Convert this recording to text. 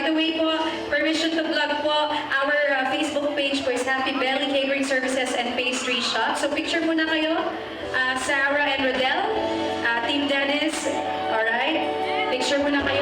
By the way po, permission to vlog po. Our Facebook page po is Happy Belly Catering Services and Pastry Shop. So picture muna kayo. Sarah and Rodel, Team Dennis. Alright? Picture muna kayo.